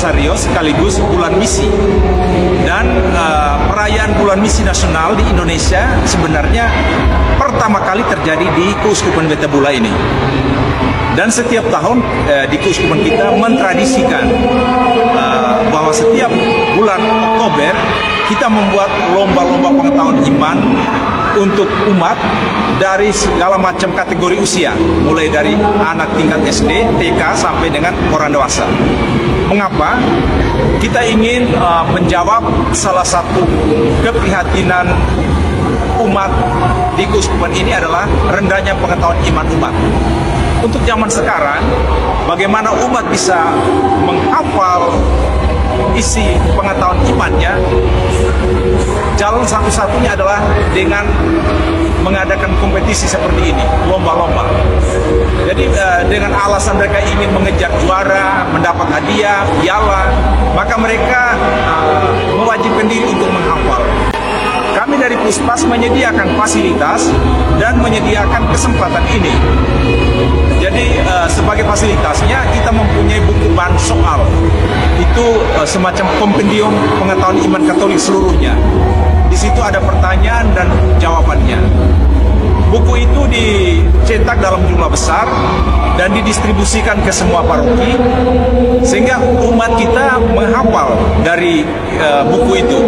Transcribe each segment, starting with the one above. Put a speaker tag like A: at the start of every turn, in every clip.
A: Rosario sekaligus bulan misi. Dan perayaan bulan misi nasional di Indonesia sebenarnya pertama kali terjadi di Keuskupan Betabula ini. Dan setiap tahun di Keuskupan kita mentradisikan bahwa setiap bulan Oktober kita membuat lomba-lomba pengetahuan iman untuk umat dari segala macam kategori usia, mulai dari anak tingkat SD, TK, sampai dengan orang dewasa. Mengapa? Kita ingin menjawab salah satu keprihatinan umat di Keuskupan ini adalah rendahnya pengetahuan iman umat. Untuk zaman sekarang, bagaimana umat bisa menghafal isi pengetahuan imannya? Jalan satu-satunya adalah dengan mengadakan kompetisi seperti ini, lomba-lomba. Jadi dengan alasan mereka ingin mengejar juara, mendapat hadiah, piala, maka mereka mewajibkan diri untuk menghafal. Kami dari Puspas menyediakan fasilitas dan menyediakan kesempatan ini. Jadi sebagai fasilitasnya kita mempunyai buku bahan soal. Itu semacam kompendium pengetahuan iman Katolik seluruhnya. Di situ ada pertanyaan dan jawabannya. Buku itu dicetak dalam jumlah besar dan didistribusikan ke semua paroki sehingga umat kita menghafal dari buku itu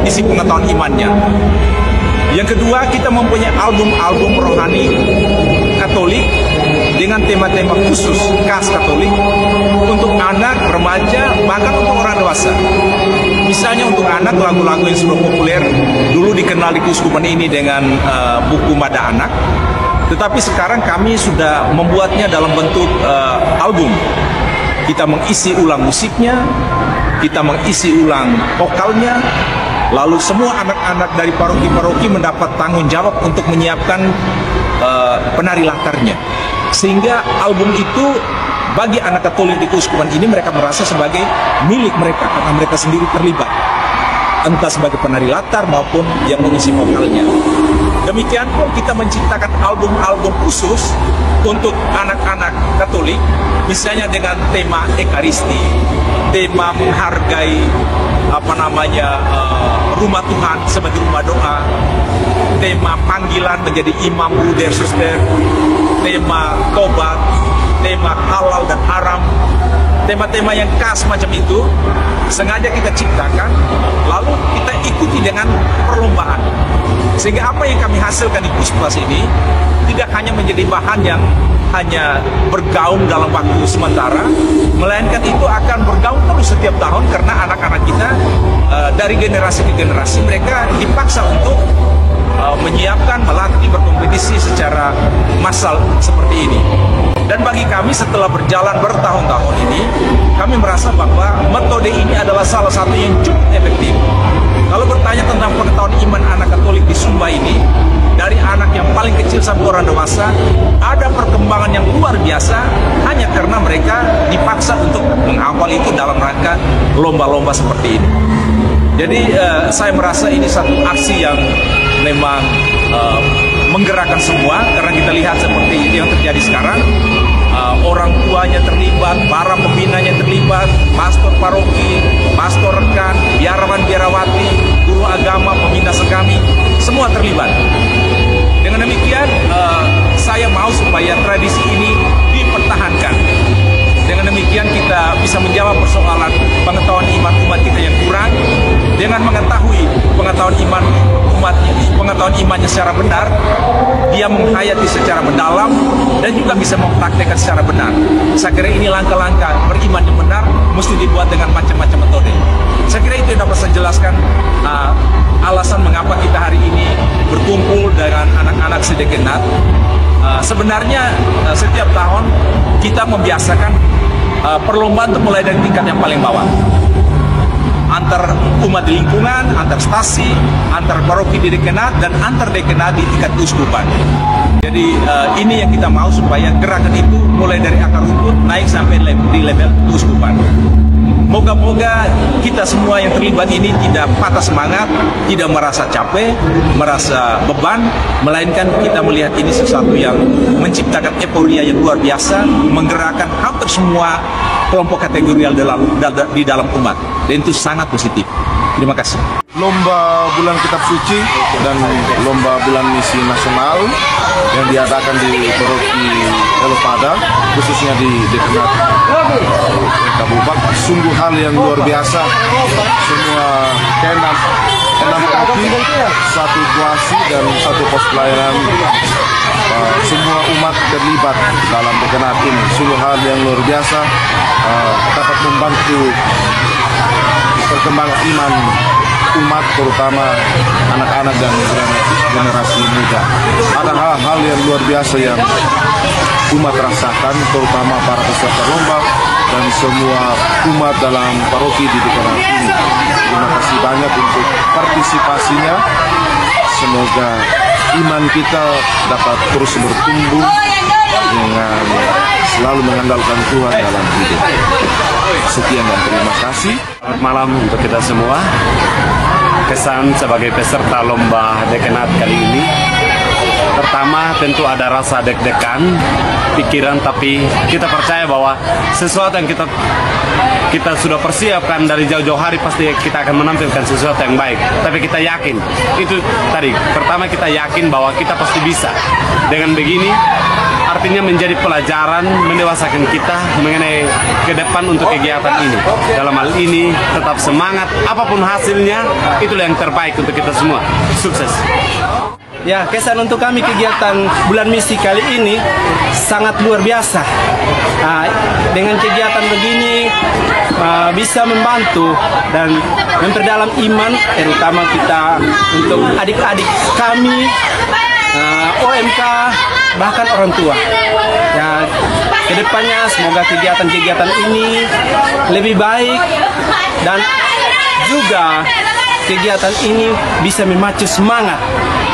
A: isi pengetahuan imannya. Yang kedua, kita mempunyai album-album rohani Katolik dengan tema-tema khusus khas Katolik untuk anak, remaja, bahkan untuk orang dewasa. Misalnya untuk anak, lagu-lagu yang sudah populer dulu dikenal di Keuskupan ini dengan buku Mada Anak, tetapi sekarang kami sudah membuatnya dalam bentuk album. Kita mengisi ulang musiknya, kita mengisi ulang vokalnya, lalu semua anak-anak dari paroki-paroki mendapat tanggung jawab untuk menyiapkan penari latarnya. Sehingga album itu bagi anak Katolik di Keuskupan ini mereka merasa sebagai milik mereka karena mereka sendiri terlibat, entah sebagai penari latar maupun yang mengisi vokalnya. Demikian pun kita menciptakan album-album khusus untuk anak-anak Katolik, misalnya dengan tema Ekaristi, tema menghargai rumah Tuhan sebagai rumah doa, tema panggilan menjadi imam, bruder, suster, tema tobat, tema halal dan haram, tema-tema yang khas macam itu sengaja kita ciptakan, lalu kita ikuti dengan perlombaan. Sehingga apa yang kami hasilkan di Puspas ini tidak hanya menjadi bahan yang hanya bergaung dalam waktu sementara, melainkan itu akan bergaung terus setiap tahun karena anak-anak kita dari generasi ke generasi mereka dipaksa untuk menyiapkan, melatih, berkompetisi secara massal seperti ini. Dan bagi kami setelah berjalan bertahun-tahun ini, kami merasa bahwa metode ini adalah salah satu yang cukup efektif. Kalau bertanya tentang pengetahuan iman anak Katolik di Sumba ini, dari anak yang paling kecil sampai orang dewasa, ada perkembangan yang luar biasa hanya karena mereka dipaksa untuk menghafal itu dalam rangka lomba-lomba seperti ini. Jadi saya merasa ini satu aksi yang memang menggerakkan semua, karena kita lihat seperti yang terjadi sekarang. Orang tuanya terlibat, para pembinanya terlibat, pastor paroki, pastor rekan, biarawan-biarawati, guru agama, pembina sekami, semua terlibat. Dengan demikian, saya mau supaya tradisi ini dipertahankan. Dengan demikian kita bisa menjawab persoalan pengetahuan iman umat kita yang kurang dengan mengetahui pengetahuan iman umatnya, pengetahuan imannya secara benar, dia menghayati secara mendalam dan juga bisa mempraktekkan secara benar. Saya kira ini langkah-langkah beriman yang benar mesti dibuat dengan macam-macam metode. Saya kira itu yang dapat saya jelaskan alasan mengapa kita hari ini berkumpul dengan anak-anak sedekenat. Sebenarnya setiap tahun kita membiasakan perlombaan untuk mulai dari tingkat yang paling bawah, antar umat di lingkungan, antar stasi, antar paroki di dekenat, dan antar dekenat di tingkat keuskupan. Jadi ini yang kita mau supaya gerakan itu mulai dari akar rumput naik sampai di level keuskupan. Moga-moga kita semua yang terlibat ini tidak patah semangat, tidak merasa capek, merasa beban, melainkan kita melihat ini sesuatu yang menciptakan euforia yang luar biasa, menggerakkan hampir semua kelompok kategorial di dalam umat, dan itu sangat positif. Terima kasih.
B: Lomba Bulan Kitab Suci dan Lomba Bulan Misi Nasional yang diadakan di Paroki Elopada, khususnya di Dekanat Kabupaten, sungguh hal yang luar biasa. Semua enam paroki, satu kuasi dan satu pos pelayanan, semua umat terlibat dalam dekanat ini. Sungguh hal yang luar biasa, dapat membantu perkembangan iman umat, terutama anak-anak dan generasi muda. Ada hal-hal yang luar biasa yang umat rasakan, terutama para peserta lomba dan semua umat dalam paroki di dekanat ini. Terima kasih banyak untuk partisipasinya. Semoga iman kita dapat terus bertumbuh dengan selalu mengandalkan Tuhan dalam hidup. Sekian dan terima kasih.
C: Selamat malam untuk kita semua. Kesan sebagai peserta lomba dekanat kali ini, pertama tentu ada rasa deg-degan, pikiran, tapi kita percaya bahwa sesuatu yang kita sudah persiapkan dari jauh-jauh hari, pasti kita akan menampilkan sesuatu yang baik. Tapi kita yakin, itu tadi, pertama kita yakin bahwa kita pasti bisa. Dengan begini, artinya menjadi pelajaran, mendewasakan kita mengenai ke depan untuk kegiatan ini. Dalam hal ini, tetap semangat, apapun hasilnya, itulah yang terbaik untuk kita semua. Sukses!
D: Ya, kesan untuk kami kegiatan Bulan Misi kali ini sangat luar biasa. Dengan kegiatan begini bisa membantu dan memperdalam iman, terutama kita untuk adik-adik kami, OMK, bahkan orang tua. Ya, kedepannya semoga kegiatan-kegiatan ini lebih baik dan juga kegiatan ini bisa memacu semangat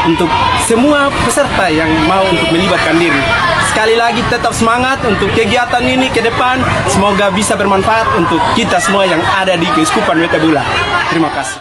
D: untuk semua peserta yang mau untuk melibatkan diri. Sekali lagi tetap semangat untuk kegiatan ini ke depan. Semoga bisa bermanfaat untuk kita semua yang ada di Keuskupan Wetabula. Terima kasih.